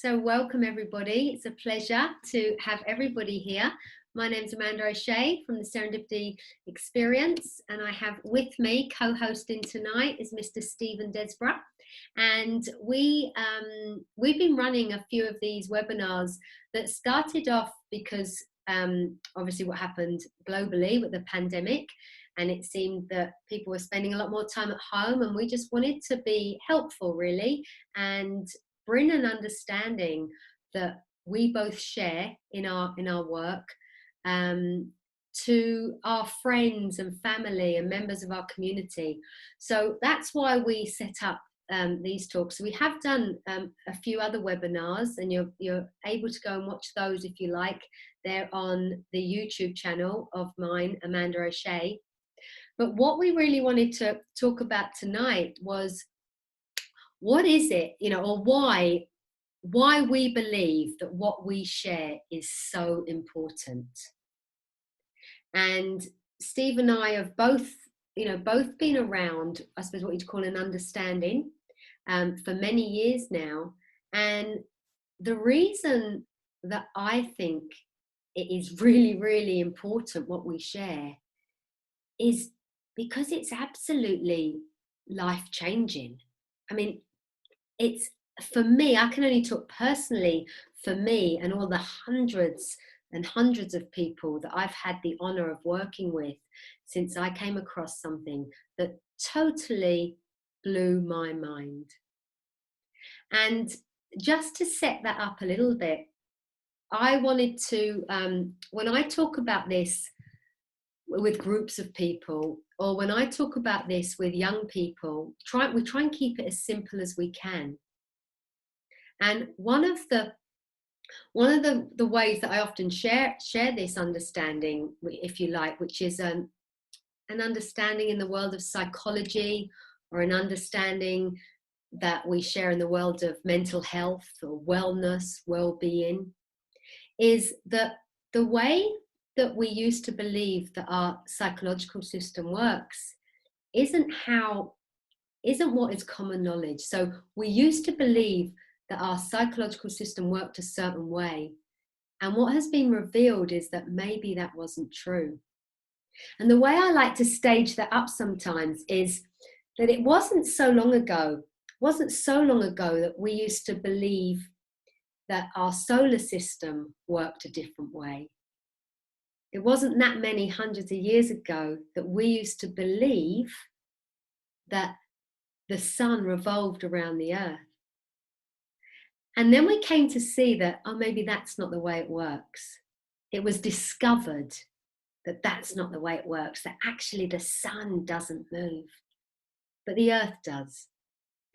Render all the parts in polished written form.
So welcome everybody. It's a pleasure to have everybody here. My name's Amanda O'Shea from the Serendipity Experience, and I have with me co-hosting tonight is Mr. Stephen Desborough. And we've been running a few of these webinars that started off because obviously what happened globally with the pandemic, and it seemed that people were spending a lot more time at home, and we just wanted to be helpful really and bring an understanding that we both share in our work to our friends and family and members of our community. So that's why we set up these talks. So we have done a few other webinars, and you're able to go and watch those if you like. They're on the YouTube channel of mine, Amanda O'Shea. But what we really wanted to talk about tonight was, what is it, or why we believe that what we share is so important. And Steve and I have both been around, I suppose, what you'd call an understanding for many years now. And the reason that I think it is really, really important what we share is because it's absolutely life-changing. I mean, it's, for me, I can only talk personally for me and all the hundreds and hundreds of people that I've had the honor of working with since I came across something that totally blew my mind. And just to set that up a little bit, I wanted to, when I talk about this with groups of people, or when I talk about this with young people, we try and keep it as simple as we can. And one of the ways that I often share this understanding, if you like, which is an understanding in the world of psychology, or an understanding that we share in the world of mental health or wellness, well-being, is that the way that we used to believe that our psychological system works isn't what is common knowledge. So we used to believe that our psychological system worked a certain way. And what has been revealed is that maybe that wasn't true. And the way I like to stage that up sometimes is that it wasn't so long ago that we used to believe that our solar system worked a different way. It wasn't that many hundreds of years ago that we used to believe that the sun revolved around the earth. And then we came to see that, maybe that's not the way it works. It was discovered that that's not the way it works, that actually the sun doesn't move, but the earth does.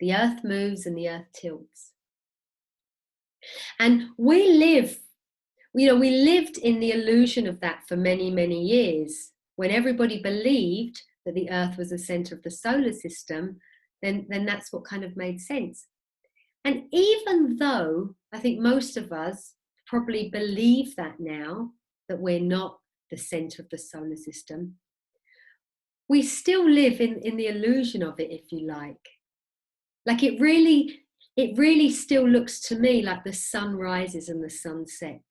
The earth moves and the earth tilts. And we lived in the illusion of that for many, many years. When everybody believed that the earth was the center of the solar system, then that's what kind of made sense. And even though I think most of us probably believe that now, that we're not the center of the solar system, we still live in the illusion of it, if you like. Like it really still looks to me like the sun rises and the sun sets.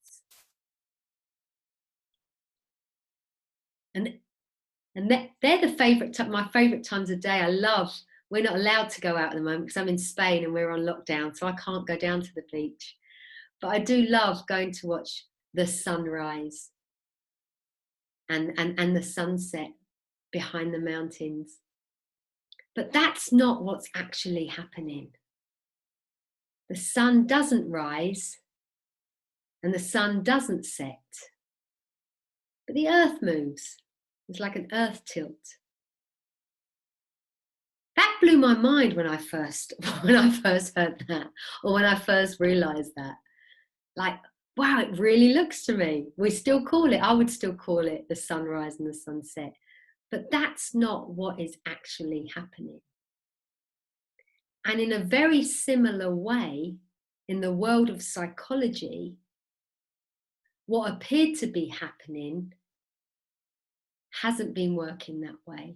And they're my favorite times of day. I love. We're not allowed to go out at the moment because I'm in Spain and we're on lockdown, so I can't go down to the beach. But I do love going to watch the sunrise and the sunset behind the mountains. But that's not what's actually happening. The sun doesn't rise and the sun doesn't set. But the earth moves. It's like an earth tilt. That blew my mind when I first heard that, or when I first realized that. Like, wow, it really looks to me. I would still call it the sunrise and the sunset. But that's not what is actually happening. And in a very similar way, in the world of psychology, what appeared to be happening hasn't been working that way.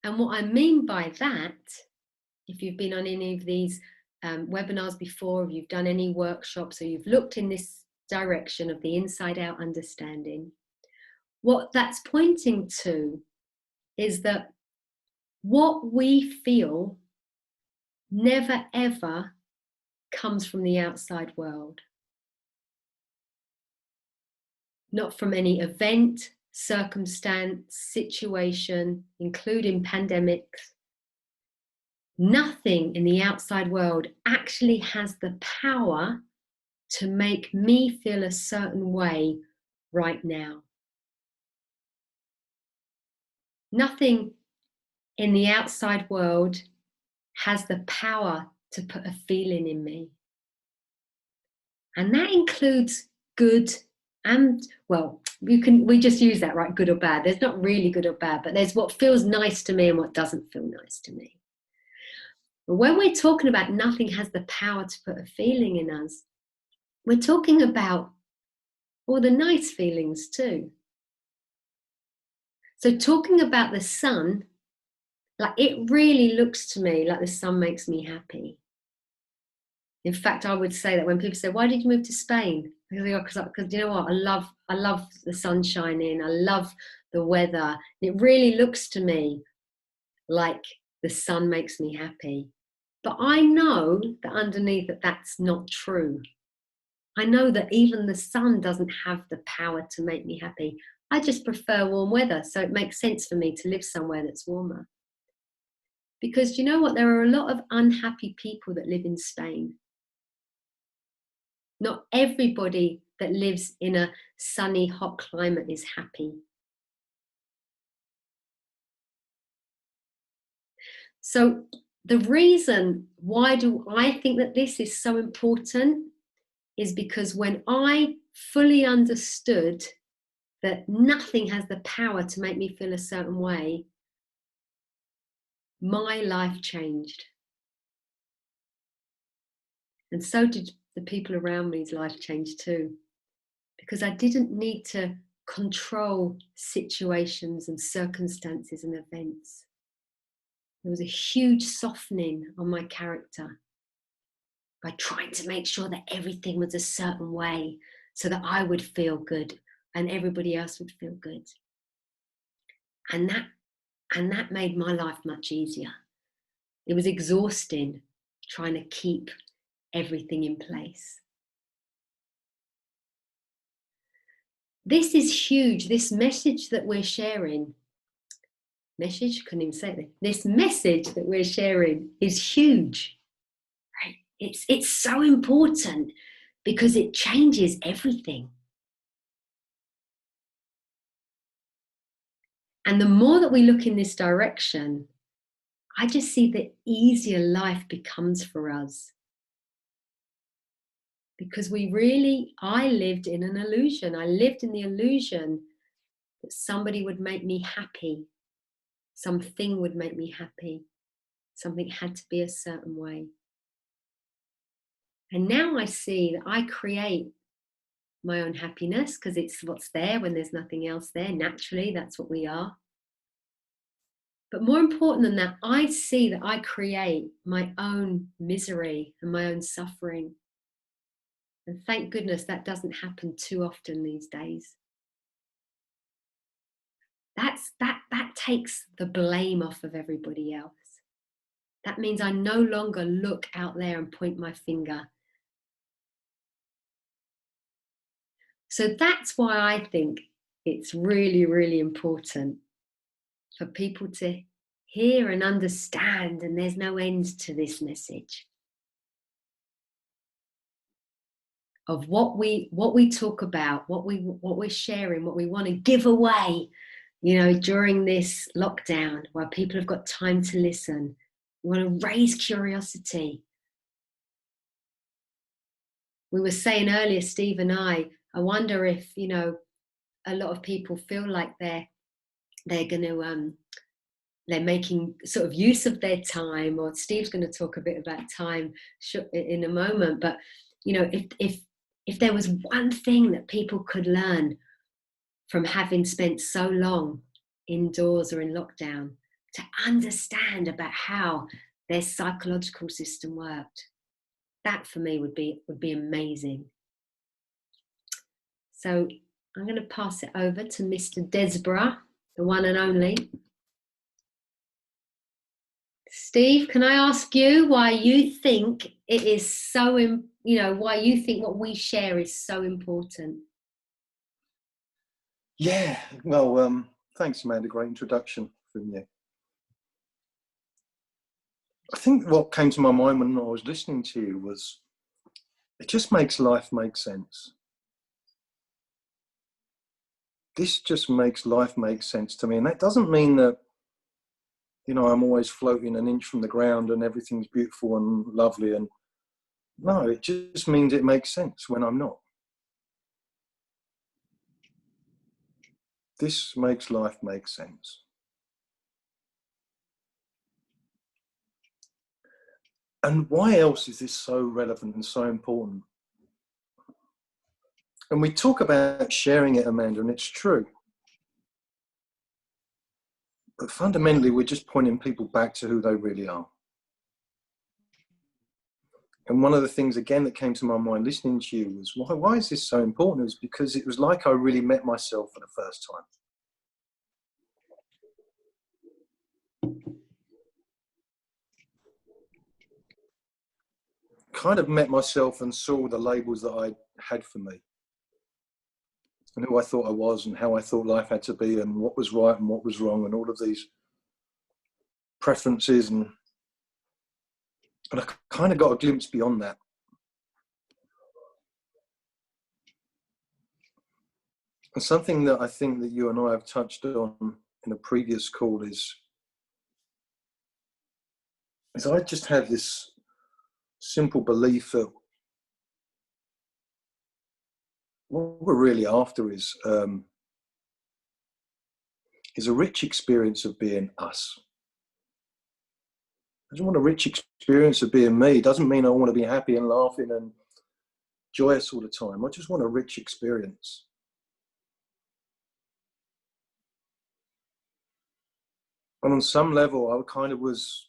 And what I mean by that, if you've been on any of these webinars before, if you've done any workshops, or you've looked in this direction of the inside out understanding, what that's pointing to is that what we feel never ever comes from the outside world. Not from any event, circumstance, situation, including pandemics. Nothing in the outside world actually has the power to make me feel a certain way right now. Nothing in the outside world has the power to put a feeling in me. And that includes good and, well, we just use that, right? Good or bad. There's not really good or bad, but there's what feels nice to me and what doesn't feel nice to me. But when we're talking about nothing has the power to put a feeling in us, we're talking about all the nice feelings too. So talking about the sun, like, it really looks to me like the sun makes me happy. In fact, I would say that when people say, "Why did you move to Spain?" Because you know what, I love the sun shining, I love the weather. It really looks to me like the sun makes me happy. But I know that underneath that that's not true. I know that even the sun doesn't have the power to make me happy. I just prefer warm weather, so it makes sense for me to live somewhere that's warmer. Because you know what, there are a lot of unhappy people that live in Spain. Not everybody that lives in a sunny, hot climate is happy. So the reason why do I think that this is so important is because when I fully understood that nothing has the power to make me feel a certain way, my life changed. And so did the people around me's life change too. Because I didn't need to control situations and circumstances and events. There was a huge softening on my character by trying to make sure that everything was a certain way so that I would feel good and everybody else would feel good. And that made my life much easier. It was exhausting trying to keep everything in place. This is huge. This message that we're sharing, couldn't even say it. This message that we're sharing is huge, right? It's so important because it changes everything. And the more that we look in this direction, I just see the easier life becomes for us. Because I lived in an illusion. I lived in the illusion that somebody would make me happy. Something would make me happy. Something had to be a certain way. And now I see that I create my own happiness because it's what's there when there's nothing else there. Naturally, that's what we are. But more important than that, I see that I create my own misery and my own suffering. And thank goodness that doesn't happen too often these days. That takes the blame off of everybody else. That means I no longer look out there and point my finger. So that's why I think it's really, really important for people to hear and understand, and there's no end to this message of what we talk about, what we're sharing, what we want to give away, during this lockdown while people have got time to listen. We want to raise curiosity. We were saying earlier, Steve and I wonder if, a lot of people feel like they're going to, they're making sort of use of their time, or Steve's going to talk a bit about time in a moment. But, if there was one thing that people could learn from having spent so long indoors or in lockdown, to understand about how their psychological system worked, That for me would be amazing. So I'm going to pass it over to Mr. Desborough, the one and only. Steve, can I ask you why you think it is so, why you think what we share is so important? Yeah, well, thanks, Amanda. Great introduction from you. I think what came to my mind when I was listening to you was, it just makes life make sense. This just makes life make sense to me. And that doesn't mean that, I'm always floating an inch from the ground and everything's beautiful and lovely. And no, it just means it makes sense when I'm not. This makes life make sense. And why else is this so relevant and so important? And we talk about sharing it, Amanda, and it's true. But fundamentally, we're just pointing people back to who they really are. And one of the things, again, that came to my mind listening to you was, why is this so important? It was because it was like I really met myself for the first time. Kind of met myself and saw the labels that I had for me, and who I thought I was, and how I thought life had to be, and what was right and what was wrong, and all of these preferences. And I kind of got a glimpse beyond that. And something that I think that you and I have touched on in a previous call is I just have this simple belief that what we're really after is a rich experience of being us. I just want a rich experience of being me. It doesn't mean I want to be happy and laughing and joyous all the time. I just want a rich experience. And on some level, I was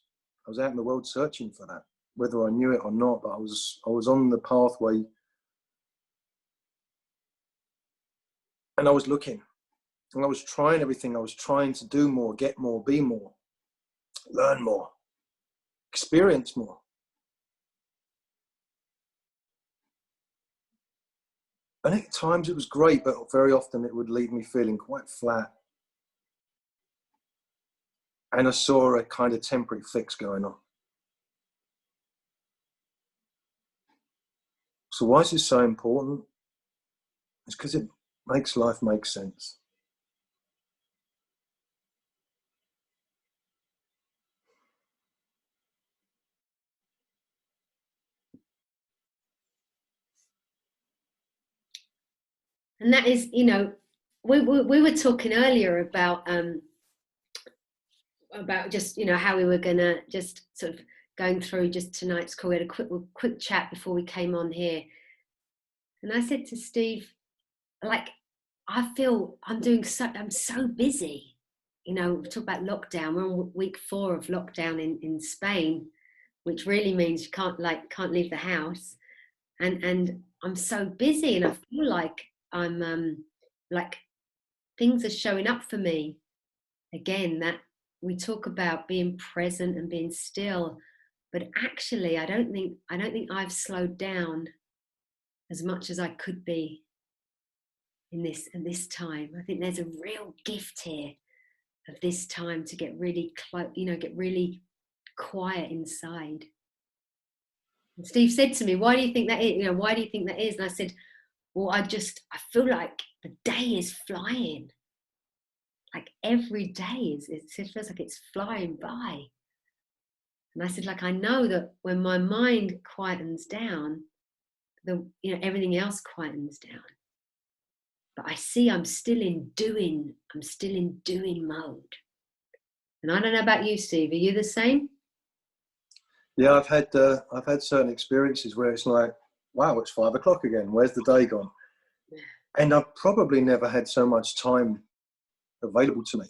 out in the world searching for that, whether I knew it or not. But I was on the pathway, and I was looking, and I was trying everything. I was trying to do more, get more, be more, learn more, experience more. And at times it was great, but very often it would leave me feeling quite flat. And I saw a kind of temporary fix going on. So why is this so important? It's because it makes life make sense. And that is, we were talking earlier about just, how we were going to just sort of going through just tonight's call. We had a quick chat before we came on here. And I said to Steve, like, I feel I'm so busy. We talk about lockdown. We're on week 4 of lockdown in Spain, which really means you can't leave the house. And I'm so busy, and I feel like I'm like things are showing up for me again. That we talk about being present and being still, but actually I don't think I've slowed down as much as I could be at this time. I think there's a real gift here of this time to get really get really quiet inside. And Steve said to me, "Why do you think that is? Why do you think that is?" And I said, "Well, I feel like the day is flying. Like every day it feels like it's flying by." And I said, like, I know that when my mind quietens down, everything else quietens down. But I see I'm still in doing mode. And I don't know about you, Steve. Are you the same? Yeah, I've had certain experiences where it's like, wow, it's 5 o'clock again. Where's the day gone? And I've probably never had so much time available to me.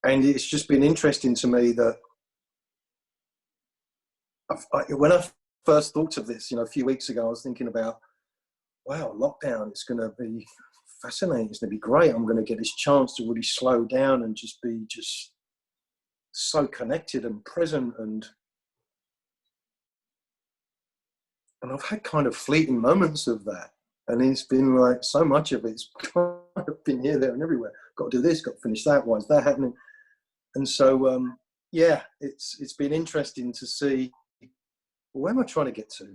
And it's just been interesting to me that when I first thought of this, a few weeks ago, I was thinking about, wow, lockdown, it's going to be fascinating. It's going to be great. I'm going to get this chance to really slow down and just be so connected and present. And I've had kind of fleeting moments of that. And it's been like, so much of it's kind of been here, there and everywhere. Got to do this, got to finish that. Why is that happening? And so, yeah, it's been interesting to see, well, where am I trying to get to?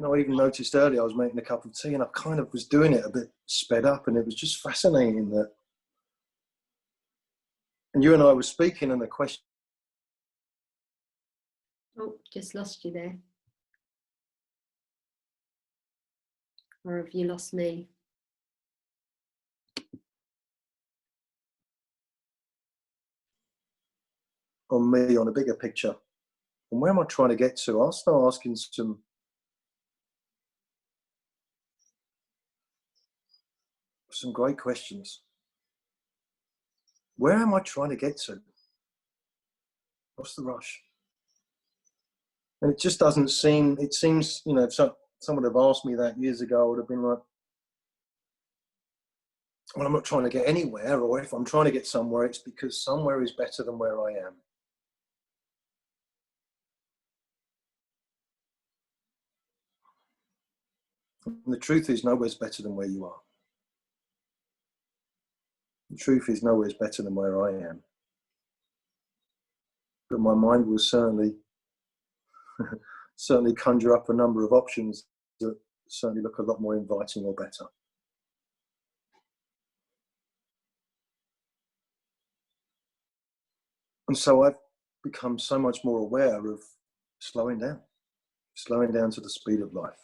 I even noticed earlier I was making a cup of tea and I kind of was doing it a bit sped up, and it was just fascinating that. And you and I were speaking, and the question. Oh, just lost you there. Or have you lost me? On me, on a bigger picture. And where am I trying to get to? I'll start asking some great questions. Where am I trying to get to? What's the rush? And it just doesn't seem, it seems, if someone had asked me that years ago, I would have been like, well, I'm not trying to get anywhere, or if I'm trying to get somewhere, it's because somewhere is better than where I am. And the truth is, nowhere's better than where you are. The truth is, nowhere's better than where I am. But my mind will certainly conjure up a number of options that certainly look a lot more inviting or better. And so I've become so much more aware of slowing down to the speed of life.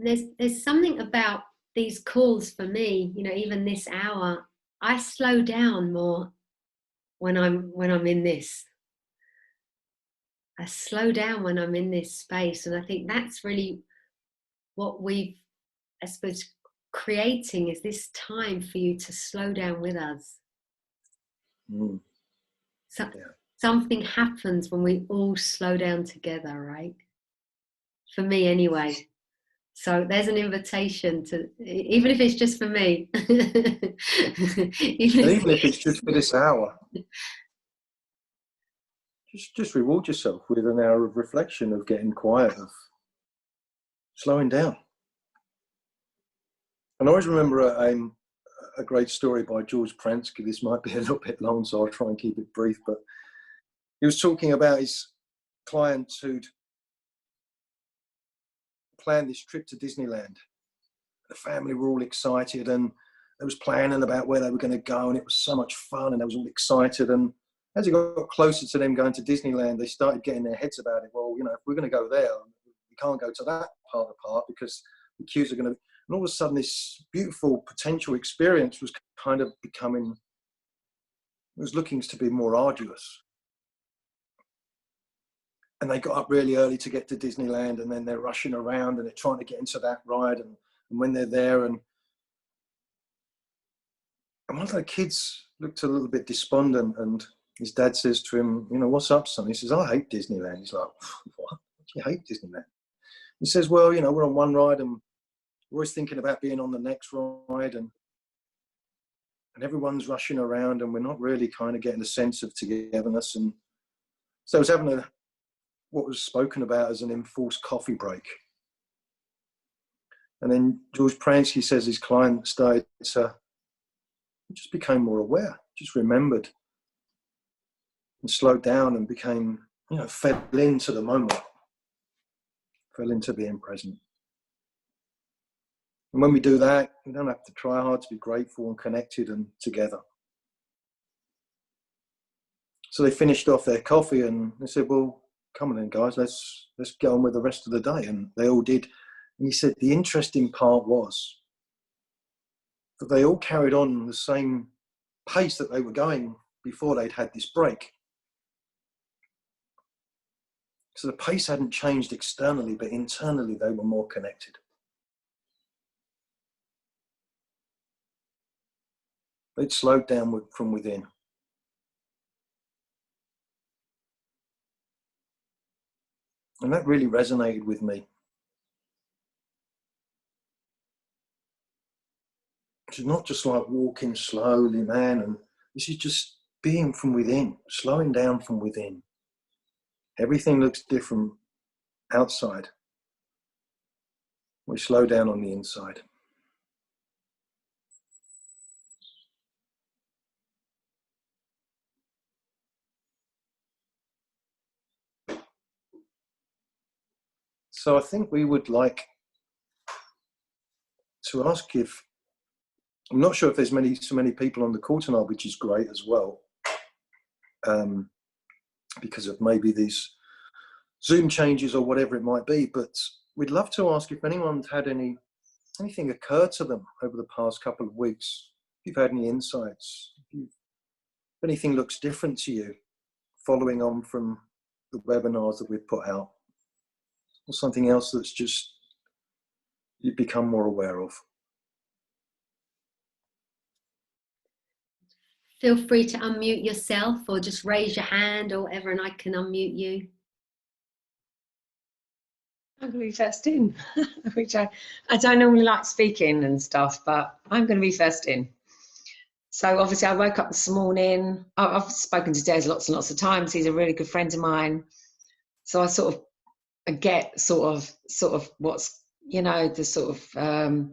There's something about these calls for me, even this hour, I slow down more when I'm in this. I slow down when I'm in this space, and I think that's really what we've, I suppose, creating is this time for you to slow down with us. So yeah. Something happens when we all slow down together, right? For me anyway. So there's an invitation to, even if it's just for me. even if it's just for this hour. Just reward yourself with an hour of reflection, of getting quiet, of slowing down. And I always remember a great story by George Pransky. This might be a little bit long, so I'll try and keep it brief. But he was talking about his client who'd planned this trip to Disneyland. The family were all excited, and they was planning about where they were going to go, and it was so much fun, and they was all excited. And as it got closer to them going to Disneyland, they started getting their heads about it. Well, if we're going to go there, we can't go to that part of the park because the queues are going to. And all of a sudden, this beautiful potential experience was kind of becoming. It was looking to be more arduous. And they got up really early to get to Disneyland, and then they're rushing around and they're trying to get into that ride. And when they're there, and one of the kids looked a little bit despondent, and his dad says to him, what's up, son? He says, I hate Disneyland. He's like, what? Do you hate Disneyland? He says, well, we're on one ride and we're always thinking about being on the next ride, and everyone's rushing around and we're not really kind of getting a sense of togetherness. And so I was having what was spoken about as an enforced coffee break. And then George Pransky says his client started to, just became more aware, just remembered and slowed down and became, fell into the moment, fell into being present. And when we do that, we don't have to try hard to be grateful and connected and together. So they finished off their coffee and they said, well, come on then, guys, let's get on with the rest of the day. And they all did. And he said the interesting part was that they all carried on the same pace that they were going before they'd had this break. So the pace hadn't changed externally, but internally they were more connected. It slowed down from within. And that really resonated with me. It's not just like walking slowly, man, and this is just being from within, slowing down from within. Everything looks different outside. We slow down on the inside. So I think we would like to ask if, I'm not sure if there's so many people on the call tonight, which is great as well, because of maybe these Zoom changes or whatever it might be, but we'd love to ask if anyone's had anything occur to them over the past couple of weeks. If you've had any insights, if anything looks different to you following on from the webinars that we've put out, or something else that's just you've become more aware of. Feel free to unmute yourself or just raise your hand or whatever, and I can unmute you. I'm going to be first in, which I don't normally like speaking and stuff, but I'm going to be first in. So obviously I woke up this morning. I've spoken to Des lots and lots of times. He's a really good friend of mine. So I get sort of what's, you know, the sort of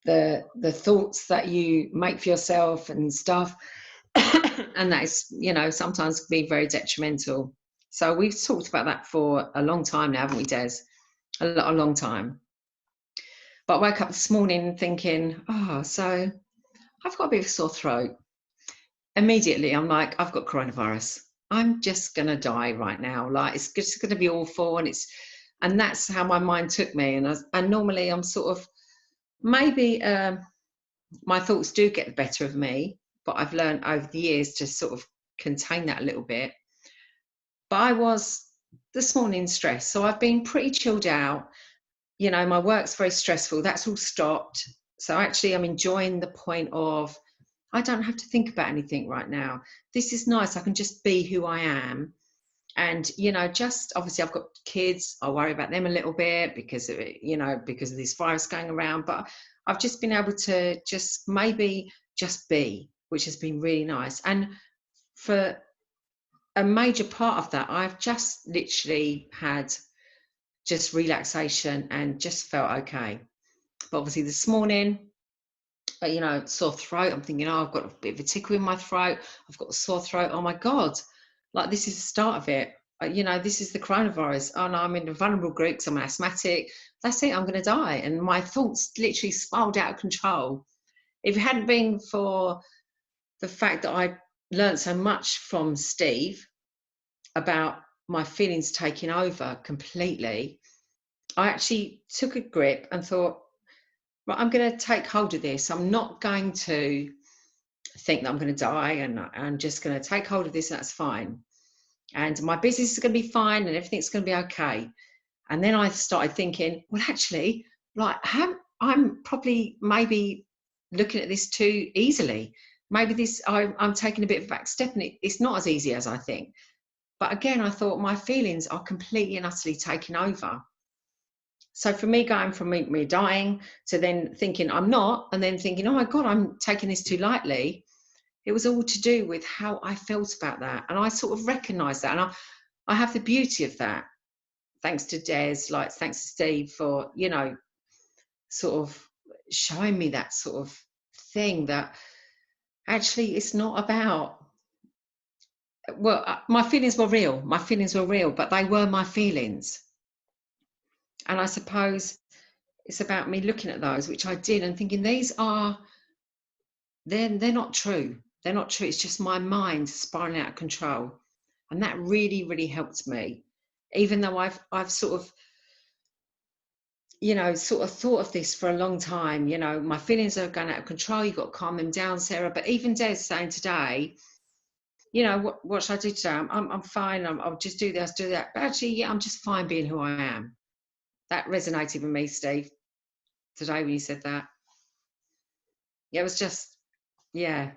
the thoughts that you make for yourself and stuff. And that is, you know, sometimes can be very detrimental. So we've talked about that for a long time now, haven't we, Des? A long time. But I woke up this morning thinking, so I've got a bit of a sore throat. Immediately, I'm like, I've got coronavirus. I'm just going to die right now. Like, it's just going to be awful. And that's how my mind took me. And normally I'm sort of, maybe my thoughts do get the better of me, but I've learned over the years to sort of contain that a little bit. But I was this morning stressed. So I've been pretty chilled out. You know, my work's very stressful. That's all stopped. So actually I'm enjoying the point of, I don't have to think about anything right now. This is nice. I can just be who I am. And, you know, just obviously I've got kids. I worry about them a little bit because of it, you know, because of this virus going around. But I've just been able to just maybe just be, which has been really nice. And for a major part of that, I've just literally had just relaxation and just felt okay. But obviously this morning, you know, sore throat, I'm thinking, I've got a bit of a tickle in my throat. I've got a sore throat. Oh my God, like this is the start of it. You know, this is the coronavirus. Oh no, I'm in a vulnerable group because I'm an asthmatic. That's it, I'm going to die. And my thoughts literally spiraled out of control. If it hadn't been for the fact that I learned so much from Steve about my feelings taking over completely, I actually took a grip and thought, right, I'm going to take hold of this. I'm not going to think that I'm going to die, and I'm just going to take hold of this, and that's fine. And my business is going to be fine, and everything's going to be okay. And then I started thinking, well, actually, like, I'm probably maybe looking at this too easily. Maybe I'm taking a bit of a back step, and it's not as easy as I think. But again, I thought my feelings are completely and utterly taken over. So for me, going from me dying to then thinking I'm not, and then thinking, oh my God, I'm taking this too lightly, it was all to do with how I felt about that. And I sort of recognised that. And I have the beauty of that. Thanks to Des, like thanks to Steve for, you know, sort of showing me that sort of thing that actually it's not about, well, my feelings were real. My feelings were real, but they were my feelings. And I suppose it's about me looking at those, which I did, and thinking they're not true. They're not true. It's just my mind spiraling out of control. And that really, really helped me. Even though I've sort of, you know, sort of thought of this for a long time, you know, my feelings are going out of control. You've got to calm them down, Sarah. But even Des saying today, you know, what should I do today? I'm fine. I'll just do this, do that. But actually, yeah, I'm just fine being who I am. That resonated with me, Steve, today when you said that. Yeah, it was just, yeah,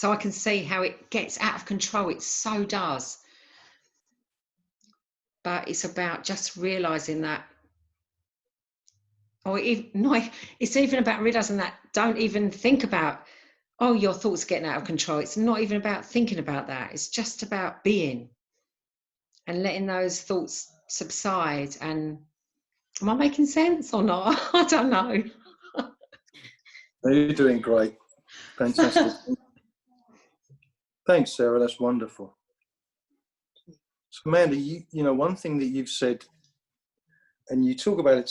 So I can see how it gets out of control. It so does. But it's about just realizing that, or it's even about realizing that don't even think about, oh, your thoughts are getting out of control. It's not even about thinking about that. It's just about being and letting those thoughts subside. And am I making sense or not? I don't know. You're doing great. Fantastic. Thanks, Sarah. That's wonderful. So, Amanda, you know, one thing that you've said, and you talk about it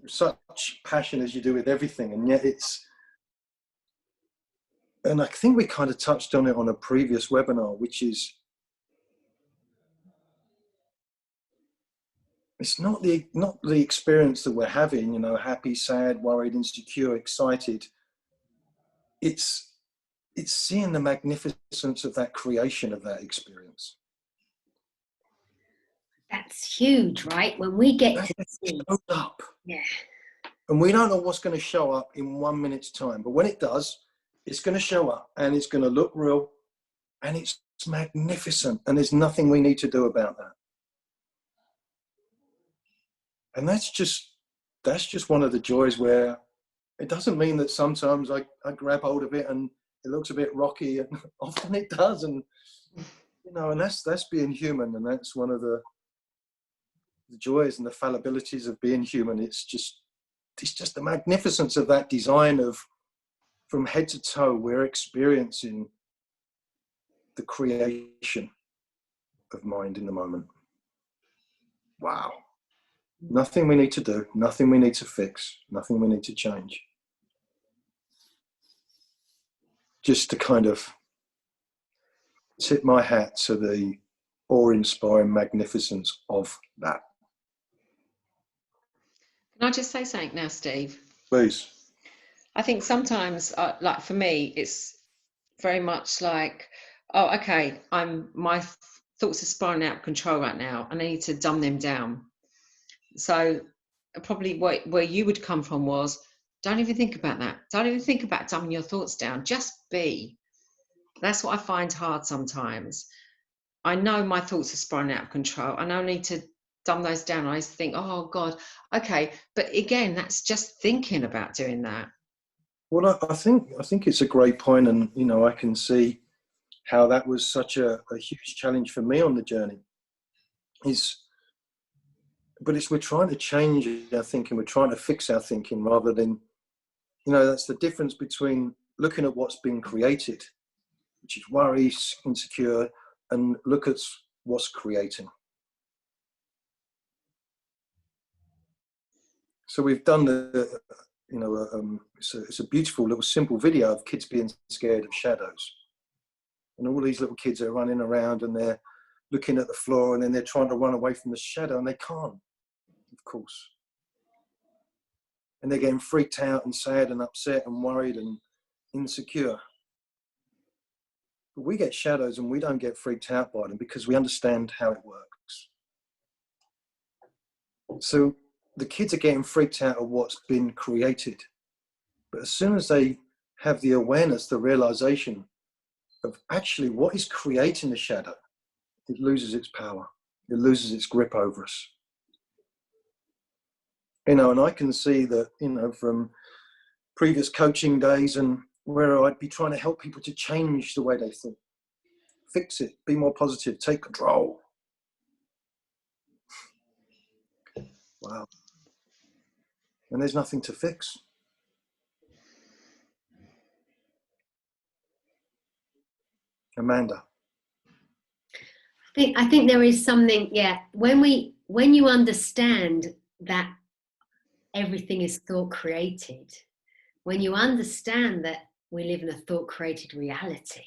such passion as you do with everything, and yet and I think we kind of touched on it on a previous webinar, which is, it's not the experience that we're having, you know, happy, sad, worried, insecure, excited. It's seeing the magnificence of that creation of that experience. That's huge, right? When we get to see, up. Yeah. And we don't know what's going to show up in 1 minute's time, but when it does, it's going to show up and it's going to look real and it's magnificent, and there's nothing we need to do about that. And that's just one of the joys, where it doesn't mean that sometimes I grab hold of it and it looks a bit rocky, and often it does, and you know, and that's being human, and that's one of the joys and the fallibilities of being human. It's just the magnificence of that design of, from head to toe, we're experiencing the creation of mind in the moment. Wow. Nothing we need to do, nothing we need to fix, nothing we need to change. Just to kind of tip my hat to the awe-inspiring magnificence of that. Can I just say something now, Steve? Please. I think sometimes, like for me, it's very much like, oh, okay, my thoughts are spiraling out of control right now, and I need to dumb them down. So probably where you would come from was, don't even think about that. Don't even think about dumbing your thoughts down. Just be. That's what I find hard sometimes. I know my thoughts are spiraling out of control, and I need to dumb those down. I think, oh God, okay. But again, that's just thinking about doing that. Well, I think it's a great point, and you know, I can see how that was such a huge challenge for me on the journey. But we're trying to change our thinking, we're trying to fix our thinking, rather than, you know, that's the difference between looking at what's been created, which is worry, insecure, and look at what's creating. So we've done it's a beautiful little simple video of kids being scared of shadows, and all these little kids are running around and they're looking at the floor, and then they're trying to run away from the shadow, and they can't, of course, and they're getting freaked out and sad and upset and worried and insecure. But we get shadows and we don't get freaked out by them, because we understand how it works. So the kids are getting freaked out of what's been created. But as soon as they have the awareness, the realization of actually what is creating the shadow, it loses its power. It loses its grip over us. You know, and I can see that, you know, from previous coaching days, and where I'd be trying to help people to change the way they think, fix it, be more positive, take control. Wow. And there's nothing to fix. Amanda. I think there is something, yeah, when you understand that everything is thought created, when you understand that we live in a thought created reality,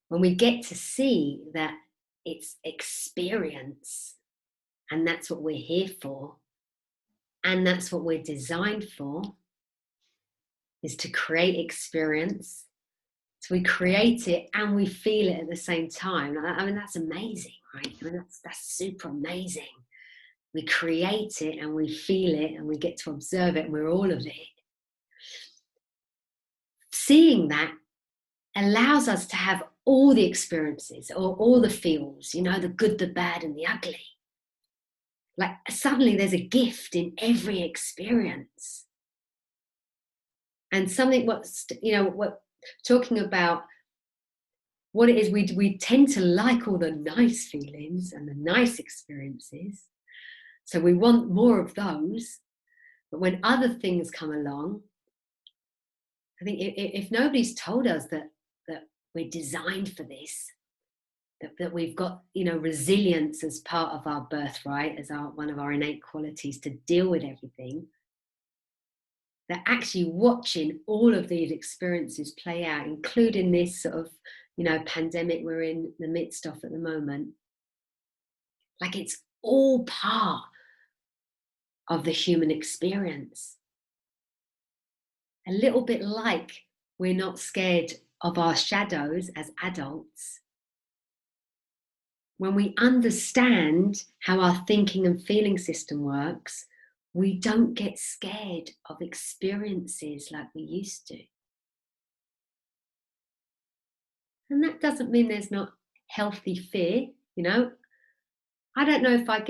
when we get to see that it's experience, and that's what we're here for, and that's what we're designed for, is to create experience. So we create it and we feel it at the same time. I mean, that's amazing, right? I mean, that's super amazing. We create it and we feel it and we get to observe it, and we're all of it. seeing that allows us to have all the experiences or all the feels, you know, the good, the bad, and the ugly. Like suddenly there's a gift in every experience. And something what's, you know, what talking about what it is, we tend to like all the nice feelings and the nice experiences. So we want more of those. But when other things come along, I think if nobody's told us that we're designed for this, that we've got, you know, resilience as part of our birthright, as one of our innate qualities to deal with everything, that actually watching all of these experiences play out, including this sort of, you know, pandemic we're in the midst of at the moment, like it's all part of the human experience. A little bit like we're not scared of our shadows as adults. When we understand how our thinking and feeling system works, we don't get scared of experiences like we used to. And that doesn't mean there's not healthy fear, you know. I don't know if I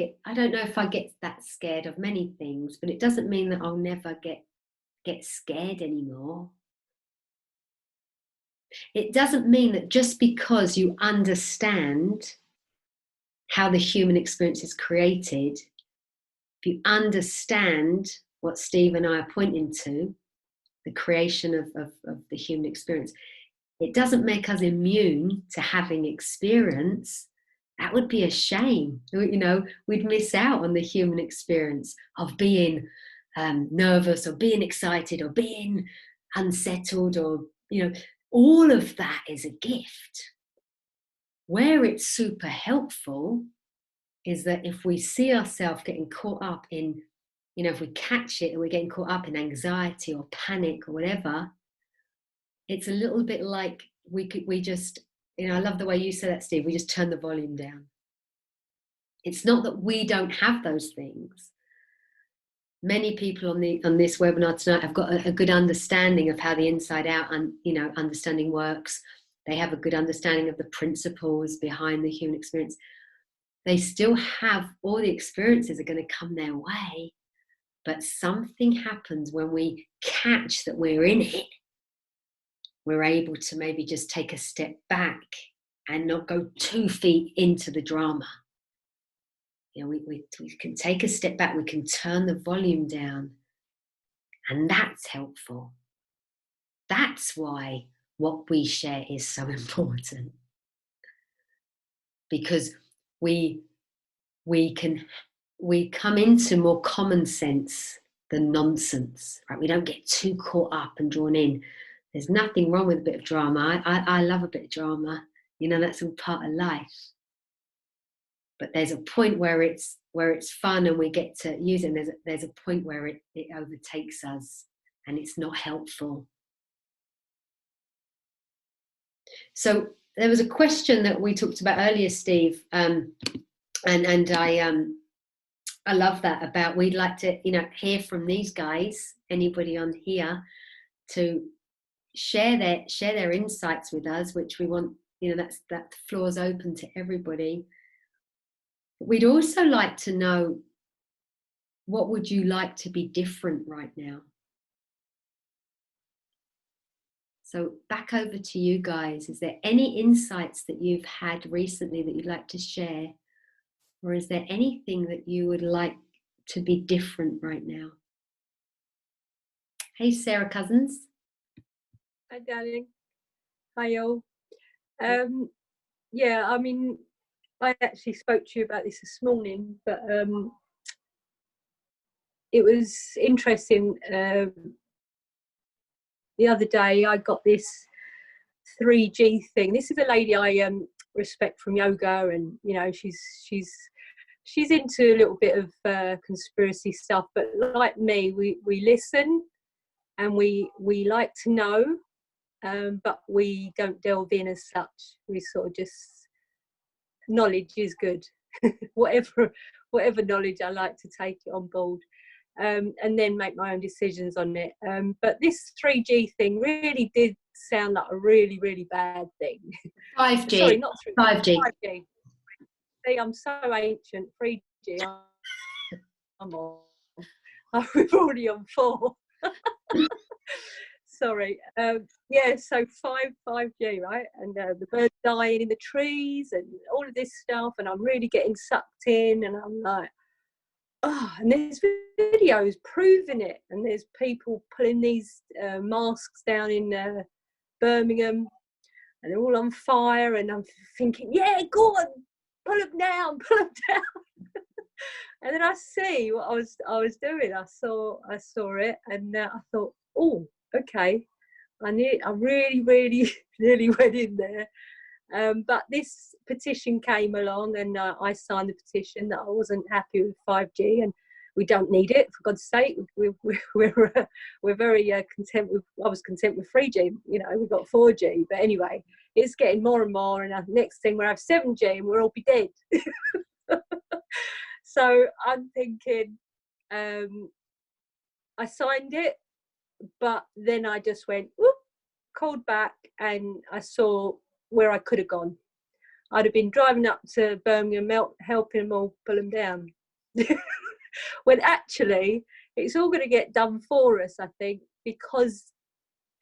get that scared of many things, but it doesn't mean that I'll never get scared anymore. It doesn't mean that just because you understand how the human experience is created, if you understand what Steve and I are pointing to, the creation of the human experience, it doesn't make us immune to having experience. That would be a shame. You know, we'd miss out on the human experience of being nervous or being excited or being unsettled, or, you know, all of that is a gift. Where it's super helpful is that if we see ourselves getting caught up in, you know, if we catch it and we're getting caught up in anxiety or panic or whatever, it's a little bit like we just, you know, I love the way you said that, Steve, we just turn the volume down. It's not that we don't have those things. Many people on this webinar tonight have got a good understanding of how the inside out and, you know, understanding works. They have a good understanding of the principles behind the human experience. They still have all the experiences are going to come their way, but something happens when we catch that we're in it. We're able to maybe just take a step back and not go 2 feet into the drama. You know, we can take a step back, we can turn the volume down, and that's helpful. That's why what we share is so important, because we come into more common sense than nonsense, right? We don't get too caught up and drawn in. There's nothing wrong with a bit of drama. I love a bit of drama. You know, that's all part of life. But there's a point where it's fun and we get to use it, and there's a point where it overtakes us and it's not helpful. So there was a question that we talked about earlier, Steve, and I love that, about we'd like to, you know, hear from these guys, anybody on here, to share their insights with us, which we want, you know, that floor's open to everybody. We'd also like to know, what would you like to be different right now? So back over to you guys. Is there any insights that you've had recently that you'd like to share? Or is there anything that you would like to be different right now? Hey, Sarah Cousins. Hi, darling. Hi, all. Yeah, I mean, I actually spoke to you about this morning, but it was interesting. The other day, I got this 3G thing. This is a lady I respect from yoga, and you know, she's into a little bit of conspiracy stuff. But like me, we listen and we like to know, but we don't delve in as such. We sort of just, knowledge is good. whatever knowledge, I like to take it on board, and then make my own decisions on it. But this 3G thing really did sound like a really, really bad thing. 5G. Sorry, not 5G. 5G. See, I'm so ancient. 3G. I'm on. We're already on 4. Sorry. Yeah, so 5G, right? And the birds dying in the trees and all of this stuff, and I'm really getting sucked in, and I'm like, oh, and there's videos proving it, and there's people pulling these masks down in Birmingham, and they're all on fire, and I'm thinking, yeah, go on, pull them down. And then I see what I was doing. I saw it, and I thought, oh, okay. I really, really, really went in there. But this petition came along, and I signed the petition that I wasn't happy with 5G, and we don't need it, for God's sake. We're very content with. I was content with 3G. You know, we've got 4G, but anyway, it's getting more and more. And next thing we'll have 7G, and we'll all be dead. So I'm thinking, I signed it, but then I just went, whoop, called back, and I saw where I could have gone. I'd have been driving up to Birmingham, helping them all pull them down. When actually, it's all going to get done for us, I think, because,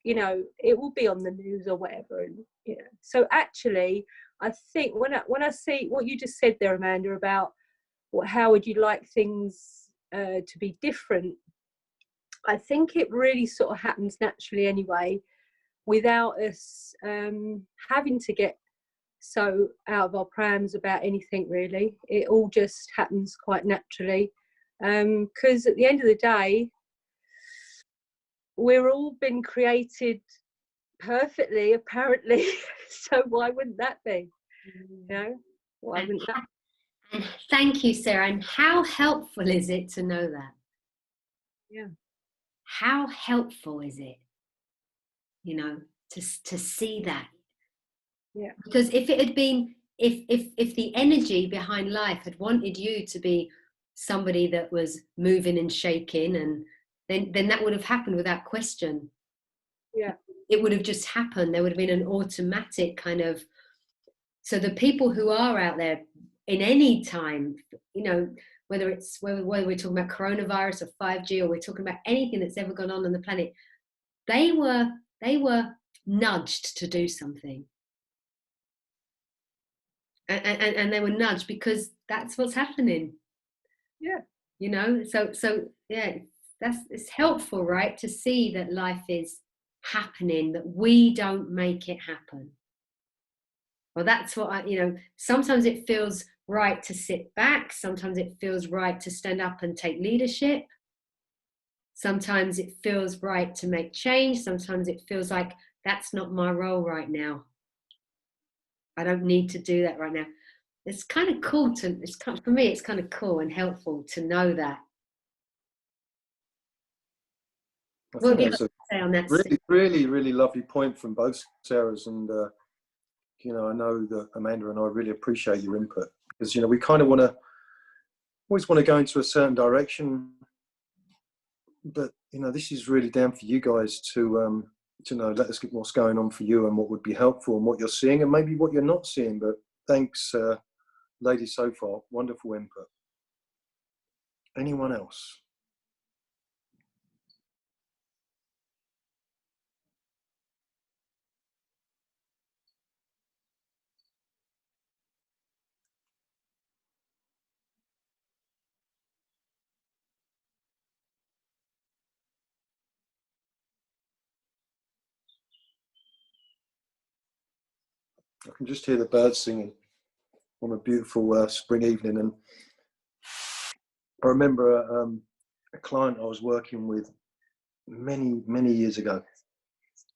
you know, it will be on the news or whatever. And, you know, so actually, I think when I see what you just said there, Amanda, about how would you like things to be different, I think it really sort of happens naturally anyway, without us having to get so out of our prams about anything really. It all just happens quite naturally, because at the end of the day, we're all been created perfectly, apparently. So why wouldn't that be? You know, why wouldn't that? And thank you, Sarah. And how helpful is it to know that? Yeah. How helpful is it, you know, to see that? Yeah. Because if it had been, if the energy behind life had wanted you to be somebody that was moving and shaking, and then that would have happened without question. Yeah. It would have just happened. There would have been an automatic kind of. So the people who are out there in any time, you know, whether we're talking about coronavirus or 5G, or we're talking about anything that's ever gone on the planet, they were nudged to do something, and they were nudged because that's what's happening. Yeah. You know, so yeah, it's helpful, right, to see that life is happening, that we don't make it happen. Well, that's what you know, sometimes it feels right to sit back. Sometimes it feels right to stand up and take leadership. Sometimes it feels right to make change. Sometimes it feels like that's not my role right now. I don't need to do that right now. It's kind of cool for me, it's kind of cool and helpful to know that. I think that's a say on that? really, really, really lovely point from both Sarahs, and you know, I know that Amanda and I really appreciate your input, because, you know, we kind of always want to go into a certain direction, but, you know, this is really down for you guys to know, let us get what's going on for you and what would be helpful and what you're seeing and maybe what you're not seeing. But thanks, ladies, so far. Wonderful input. Anyone else? I can just hear the birds singing on a beautiful spring evening. And I remember a client I was working with many, many years ago.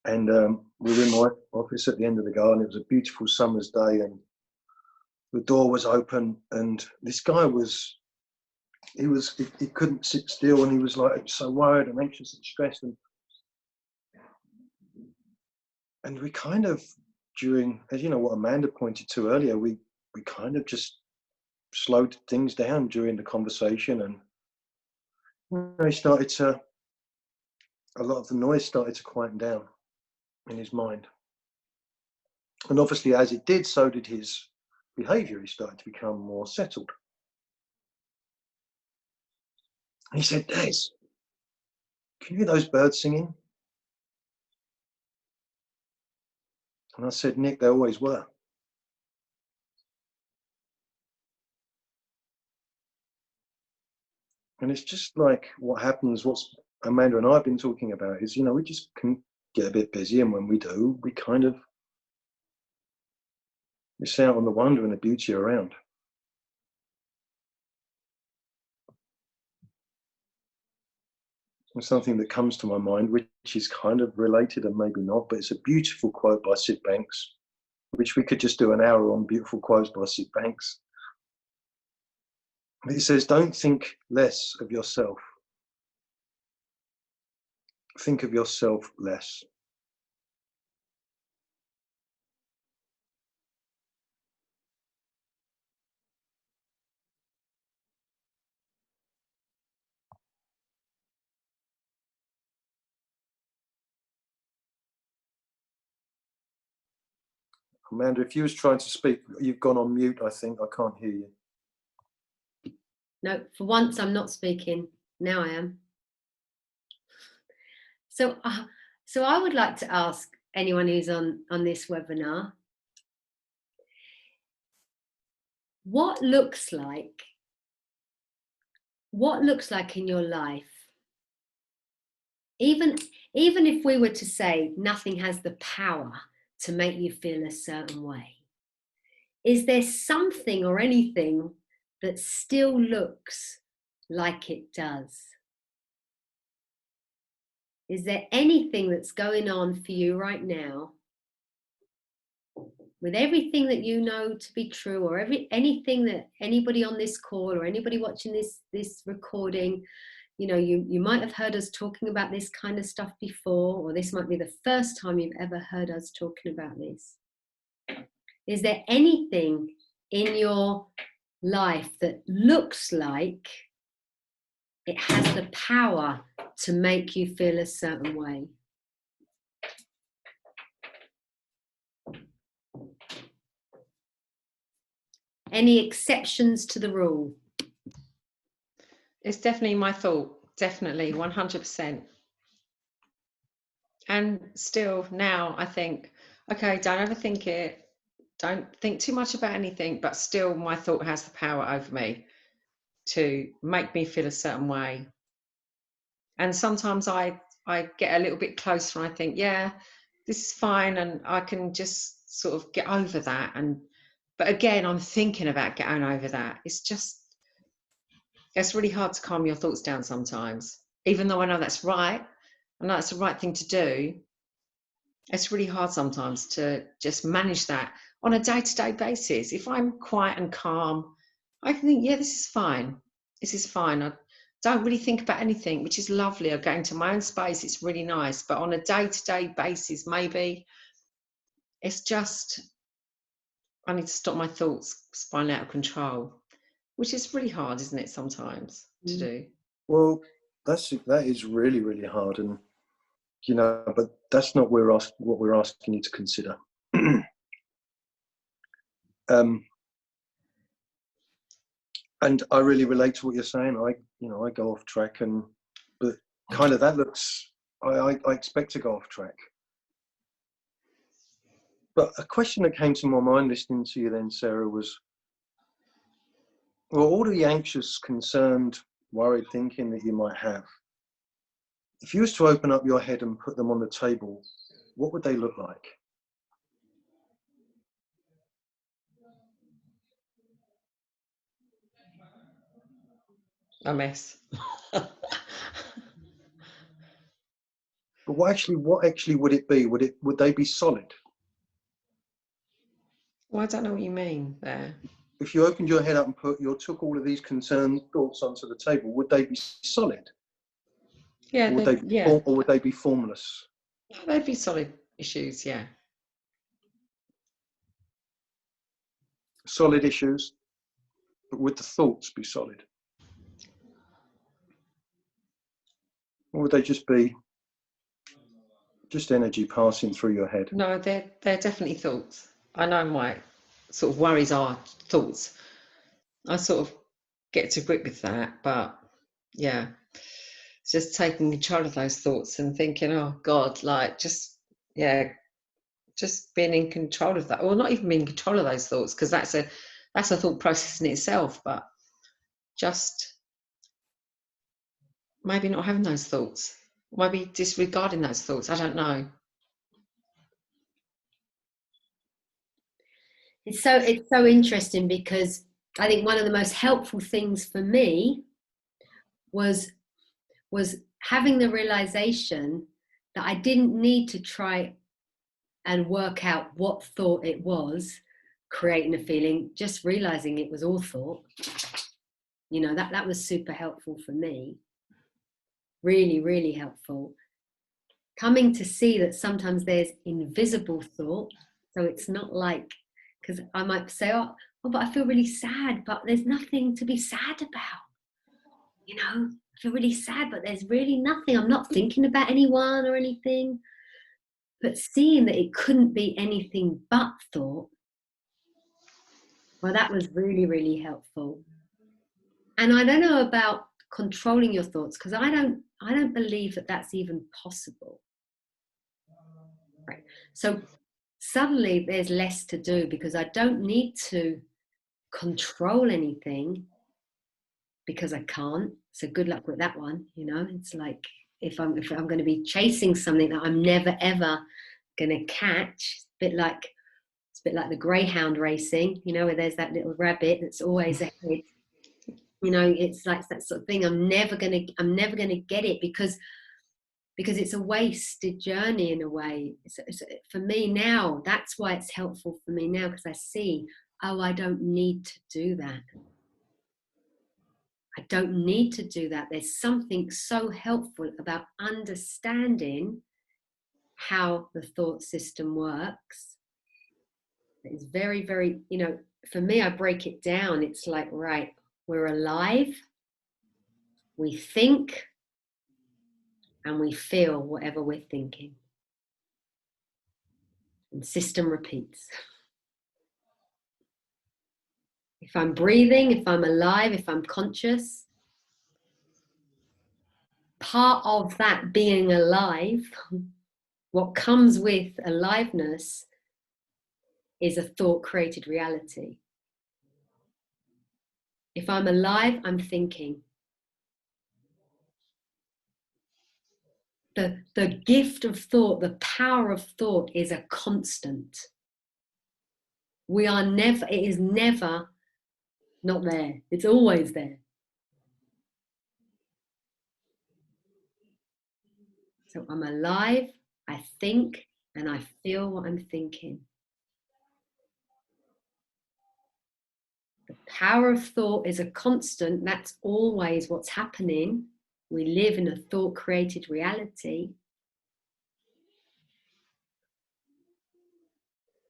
And we were in my office at the end of the garden. It was a beautiful summer's day, and the door was open. And this guy he couldn't sit still, and he was like so worried and anxious and stressed. And we kind of, during, as you know, what Amanda pointed to earlier, we kind of just slowed things down during the conversation, and you know, a lot of the noise started to quieten down. in his mind. And obviously, as it did, so did his behaviour. He started to become more settled. And he said, Des, can you hear those birds singing? And I said, Nick, they always were. And it's just like what happens, what's Amanda and I have been talking about is, we just can get a bit busy. And when we do, we kind of miss out on the wonder and the beauty around. And something that comes to my mind, which is kind of related and maybe not, but it's a beautiful quote by Sid Banks, which we could just do an hour on beautiful quotes by Sid Banks. It says, don't think less of yourself. Think of yourself less. Amanda, if you was trying to speak, you've gone on mute, I think. I can't hear you. No, for once I'm not speaking. Now I am. So I would like to ask anyone who's on this webinar, what looks like in your life, even if we were to say nothing has the power to make you feel a certain way, is there something or anything that still looks like it does? Is there anything that's going on for you right now, with everything that you know to be true, or anything that anybody on this call or anybody watching this recording, you might have heard us talking about this kind of stuff before, or this might be the first time you've ever heard us talking about this. Is there anything in your life that looks like it has the power to make you feel a certain way? Any exceptions to the rule? It's definitely my thought, definitely, 100%. And still now I think, okay, don't overthink it, don't think too much about anything, but still my thought has the power over me to make me feel a certain way. And sometimes I get a little bit closer and I think, yeah, this is fine, and I can just sort of get over that. But again, I'm thinking about getting over that. It's really hard to calm your thoughts down sometimes, even though I know that's right. I know it's the right thing to do. It's really hard sometimes to just manage that on a day-to-day basis. If I'm quiet and calm, I can think, yeah, this is fine. This is fine. I don't really think about anything, which is lovely. I go into my own space. It's really nice. But on a day-to-day basis, maybe it's just, I need to stop my thoughts spiraling out of control, which is really hard, isn't it, sometimes to do? Well, that is really, really hard. And, but that's not what we're asking you to consider. And I really relate to what you're saying. I go off track, but kind of that looks, I expect to go off track. But a question that came to my mind listening to you then, Sarah, was, well, all of the anxious, concerned, worried thinking that you might have, if you was to open up your head and put them on the table, what would they look like? A mess. But what actually would it be? Would they be solid? Well, I don't know what you mean there. If you opened your head up and took all of these concerned thoughts onto the table, would they be solid? Yeah, or would they be formless? They'd be solid issues, yeah. Solid issues, but would the thoughts be solid? Or would they just be Just energy passing through your head. No, they're definitely thoughts. I know my sort of worries are thoughts. I sort of get to grip with that, but yeah, it's just taking control of those thoughts and thinking, oh God, like just being in control of that, or not even being in control of those thoughts, because that's a thought process in itself, but just maybe not having those thoughts, maybe disregarding those thoughts. I don't know. It's so interesting, because I think one of the most helpful things for me was having the realization that I didn't need to try and work out what thought it was creating a feeling. Just realizing it was all thought, that was super helpful for me. Really, really helpful. Coming to see that sometimes there's invisible thought. So it's not like, because I might say, oh, but I feel really sad, but there's nothing to be sad about. I feel really sad, but there's really nothing. I'm not thinking about anyone or anything. But seeing that it couldn't be anything but thought, well, that was really, really helpful. And I don't know about controlling your thoughts, because I don't believe that that's even possible. Right. So suddenly there's less to do, because I don't need to control anything, because I can't. So good luck with that one. It's like if I'm going to be chasing something that I'm never ever going to catch, it's a bit like the greyhound racing, where there's that little rabbit that's always ahead. It's like that sort of thing. I'm never going to get it, because it's a wasted journey in a way. For me now, that's why it's helpful for me now, because I see, I don't need to do that. I don't need to do that. There's something so helpful about understanding how the thought system works. It's very, very, for me, I break it down. It's like, right, we're alive, we think, and we feel whatever we're thinking. And system repeats. If I'm breathing, if I'm alive, if I'm conscious, part of that being alive, what comes with aliveness, is a thought-created reality. If I'm alive, I'm thinking. The gift of thought, the power of thought, is a constant. It is never not there. It's always there. So I'm alive, I think, and I feel what I'm thinking. The power of thought is a constant. That's always what's happening. We live in a thought-created reality.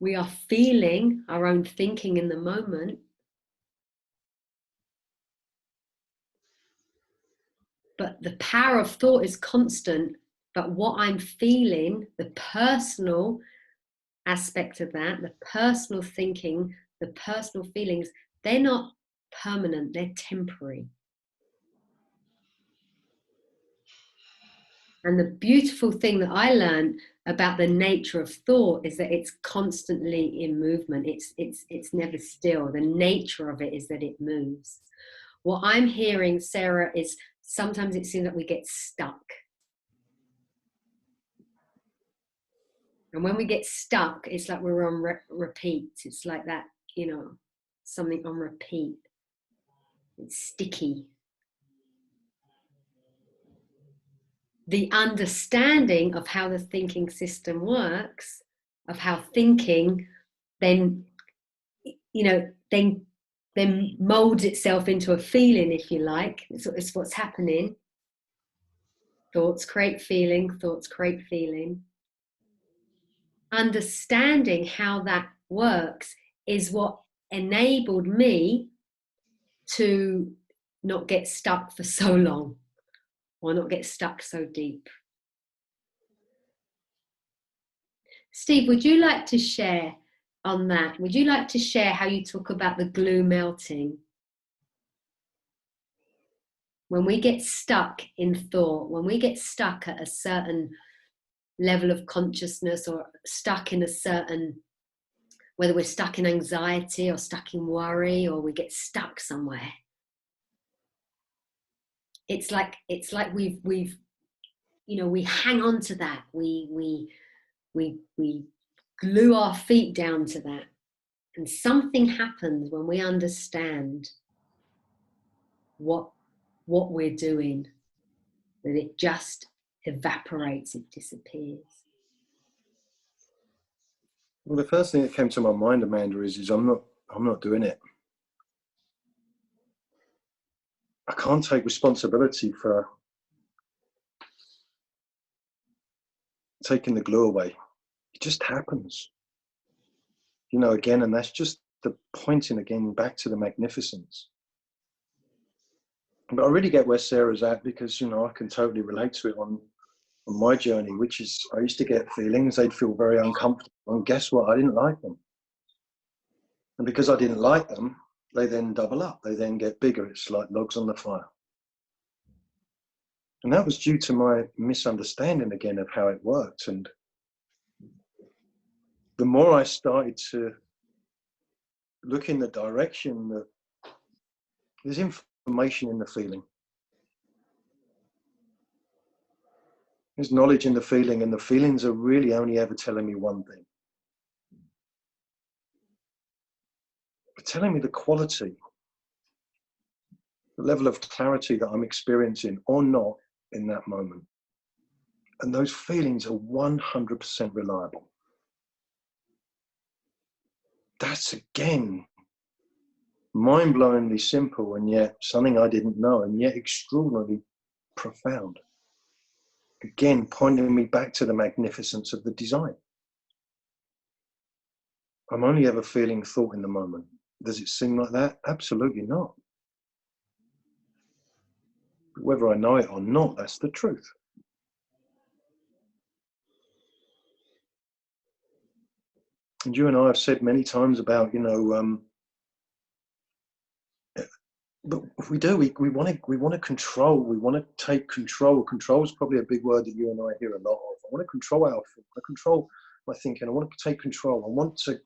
We are feeling our own thinking in the moment. But the power of thought is constant. But what I'm feeling, the personal aspect of that, the personal thinking, the personal feelings, they're not permanent, they're temporary. And the beautiful thing that I learned about the nature of thought is that it's constantly in movement. It's never still. The nature of it is that it moves. What I'm hearing, Sarah, is sometimes it seems that we get stuck. And when we get stuck, it's like we're on repeat. It's like that, something on repeat. It's sticky. The understanding of how the thinking system works, of how thinking then molds itself into a feeling, if you like. It's what's happening. Thoughts create feeling, thoughts create feeling. Understanding how that works is what enabled me to not get stuck for so long, or not get stuck so deep. Steve, would you like to share on that? Would you like to share how you talk about the glue melting? When we get stuck in thought, when we get stuck at a certain level of consciousness, or stuck in a certain, whether we're stuck in anxiety or stuck in worry, or we get stuck somewhere, it's like we've you know, we hang on to that, we glue our feet down to that, and something happens when we understand what we're doing, that it just evaporates, it disappears. Well, the first thing that came to my mind, Amanda, is I'm not doing it. I can't take responsibility for taking the glue away. It just happens, you know, again, and that's just the pointing again back to the magnificence. But I really get where Sarah's at, because, you know, I can totally relate to it on my journey, which is I used to get feelings, they'd feel very uncomfortable, and guess what? I didn't like them. And because I didn't like them, they then double up, they then get bigger. It's like logs on the fire. And that was due to my misunderstanding again of how it worked. And the more I started to look in the direction that there's information in the feeling, there's knowledge in the feeling, and the feelings are really only ever telling me one thing. They're telling me the quality, the level of clarity that I'm experiencing or not in that moment. And those feelings are 100% reliable. That's, again, mind-blowingly simple, and yet something I didn't know, and yet extraordinarily profound. Again, pointing me back to the magnificence of the design. I'm only ever feeling thought in the moment. Does it seem like that? Absolutely not. But whether I know it or not, that's the truth. And you and I have said many times about, you know, but we do, we want to control, we want to take control. Control is probably a big word that you and I hear a lot of. I want to control our, I want to control my thinking, I want to take control, I want to,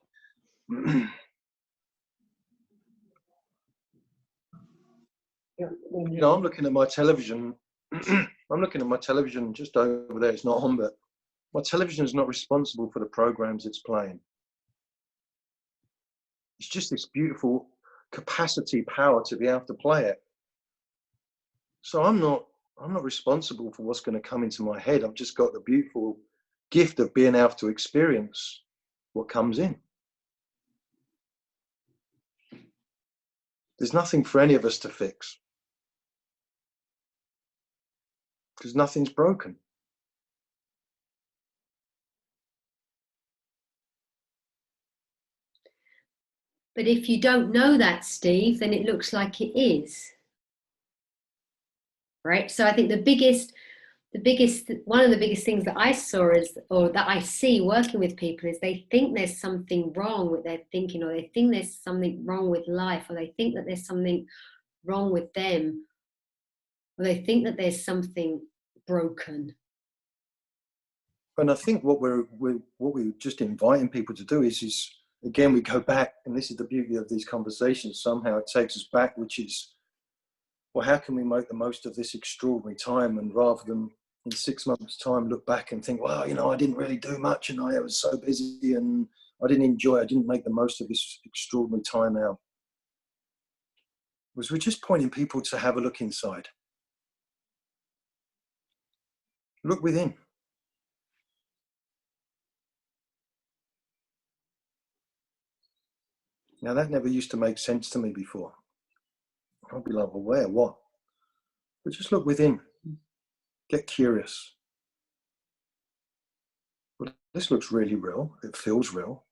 you know, I'm looking at my television, I'm looking at my television just over there, it's not on, but my television is not responsible for the programs it's playing. It's just this beautiful capacity, power to be able to play it. So I'm not responsible for what's going to come into my head. I've just got the beautiful gift of being able to experience what comes in. There's nothing for any of us to fix, because nothing's broken. But if you don't know that, Steve, then it looks like it is. Right? So I think one of the biggest things that I saw is, or that I see working with people, is they think there's something wrong with their thinking, or they think there's something wrong with life, or they think that there's something wrong with them, or they think that there's something broken. And I think what we're just inviting people to do is again, we go back, and this is the beauty of these conversations, somehow it takes us back, which is, well, how can we make the most of this extraordinary time? And rather than in 6 months' time look back and think, well, you know, I didn't really do much, and I was so busy, and I didn't make the most of this extraordinary time now. Was we're just pointing people to have a look inside. Look within. Now, that never used to make sense to me before. I'd be like, well, where, what? But just look within. Get curious. Well, this looks really real. It feels real.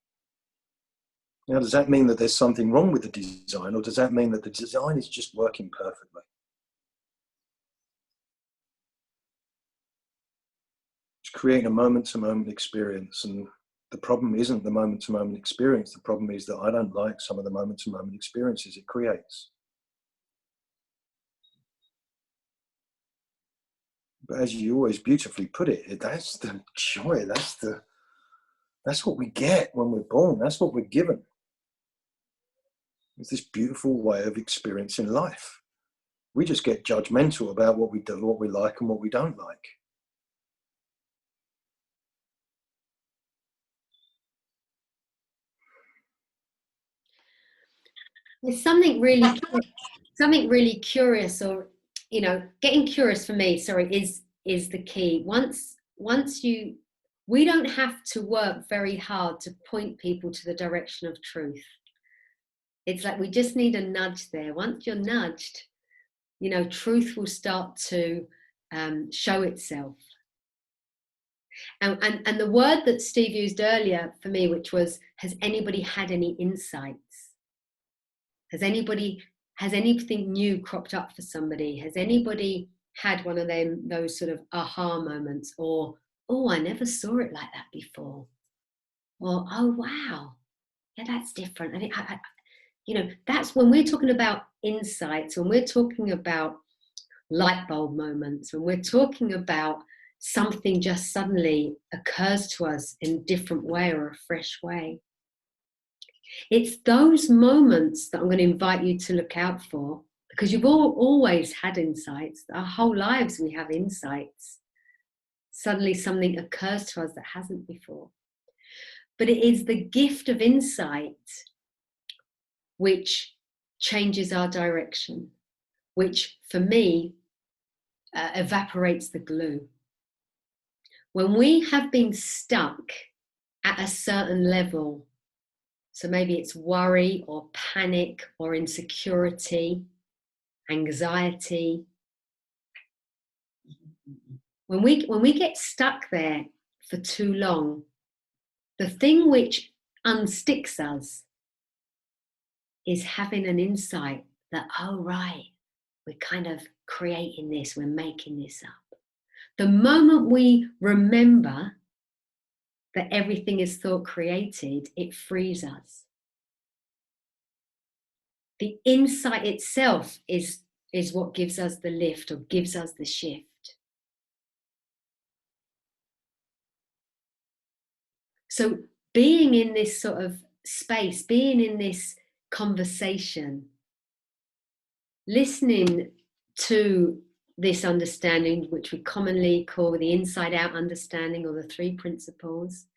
Now, does that mean that there's something wrong with the design, or does that mean that the design is just working perfectly? It's creating a moment-to-moment experience, and The problem isn't the moment-to-moment experience. The problem is that I don't like some of the moment-to-moment experiences it creates. But as you always beautifully put it, that's the joy. That's what we get when we're born. That's what we're given. It's this beautiful way of experiencing life. We just get judgmental about what we do, what we like and what we don't like. There's something really curious, or getting curious for me, is the key. Once we don't have to work very hard to point people to the direction of truth. It's like we just need a nudge there. Once you're nudged, truth will start to show itself. And the word that Steve used earlier for me, which was, has anybody had any insights? Has anything new cropped up for somebody? Has anybody had one of those sort of aha moments, or, oh, I never saw it like that before, or, oh, wow, yeah, that's different. That's when we're talking about insights, when we're talking about light bulb moments, when we're talking about something just suddenly occurs to us in a different way or a fresh way. It's those moments that I'm going to invite you to look out for, because you've always had insights. Our whole lives we have insights. Suddenly something occurs to us that hasn't before. But it is the gift of insight which changes our direction, which for me evaporates the glue. When we have been stuck at a certain level, so maybe it's worry or panic or insecurity, anxiety. When we get stuck there for too long, the thing which unsticks us is having an insight that, oh, right, we're kind of creating this, we're making this up. The moment we remember that everything is thought created, it frees us. The insight itself is what gives us the lift, or gives us the shift. So being in this sort of space, being in this conversation, listening to this understanding, which we commonly call the inside out understanding, or the 3 principles,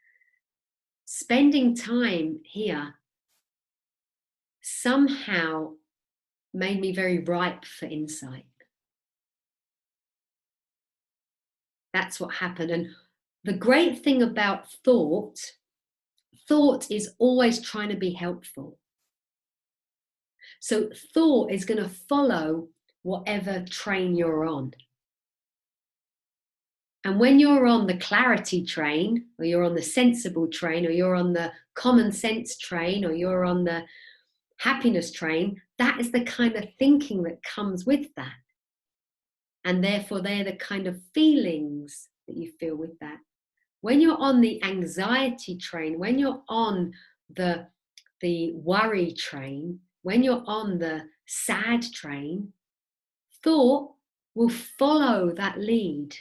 spending time here somehow made me very ripe for insight. That's what happened. And the great thing about thought is always trying to be helpful. So thought is going to follow whatever train you're on. And when you're on the clarity train, or you're on the sensible train, or you're on the common sense train, or you're on the happiness train, that is the kind of thinking that comes with that. And therefore, they're the kind of feelings that you feel with that. When you're on the anxiety train, when you're on the worry train, when you're on the sad train, thought will follow that lead.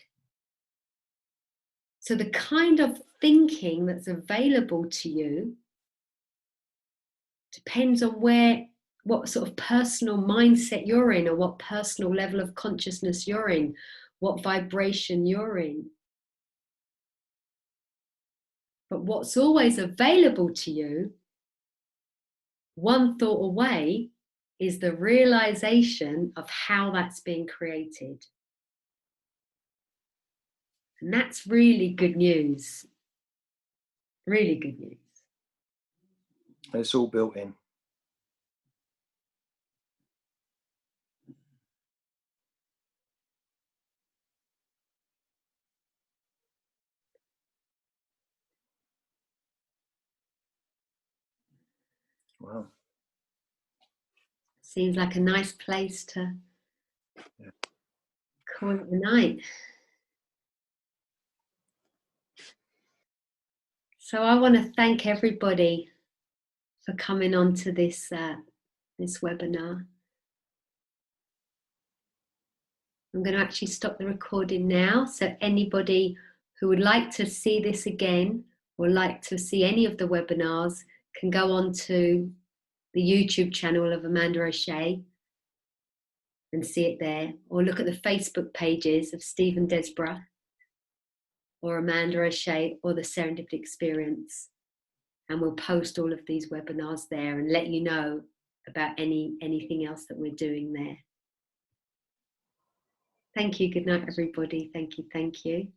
So the kind of thinking that's available to you depends on what sort of personal mindset you're in, or what personal level of consciousness you're in, what vibration you're in. But what's always available to you, one thought away, is the realization of how that's being created. And that's really good news. Really good news. It's all built in. Wow. Seems like a nice place to call it a night. So I want to thank everybody for coming on to this webinar. I'm going to actually stop the recording now, so anybody who would like to see this again or like to see any of the webinars can go on to the YouTube channel of Amanda O'Shea and see it there, or look at the Facebook pages of Stephen Desborough or Amanda O'Shea or the Serendipity Experience, and we'll post all of these webinars there and let you know about anything else that we're doing there. Thank you. Good night, everybody. Thank you. Thank you.